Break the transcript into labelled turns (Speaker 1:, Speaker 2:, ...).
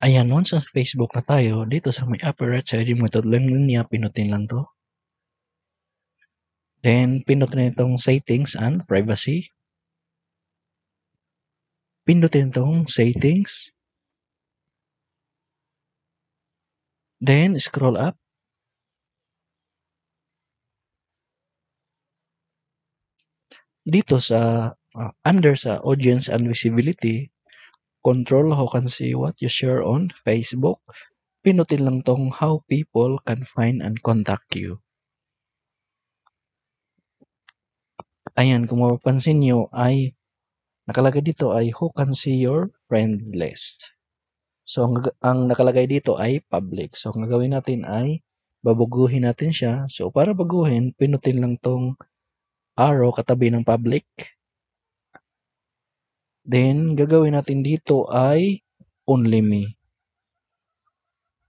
Speaker 1: Ayan, once sa Facebook na tayo, dito sa may upper right side, yung method lang niya, pinutin lang to. Then, pinutin na itong settings and privacy. Pindutin itong settings. Then, scroll up. Dito sa, under sa audience and visibility, control who can see what you share on Facebook. Pinutin lang tong how people can find and contact you. Ayan, kung mapapansin nyo ay nakalagay dito ay who can see your friend list. So, ang nakalagay dito ay public. So, ang gagawin natin ay babaguhin natin siya. So, para baguhin, pinutin lang tong arrow katabi ng public. Then, gagawin natin dito ay only me.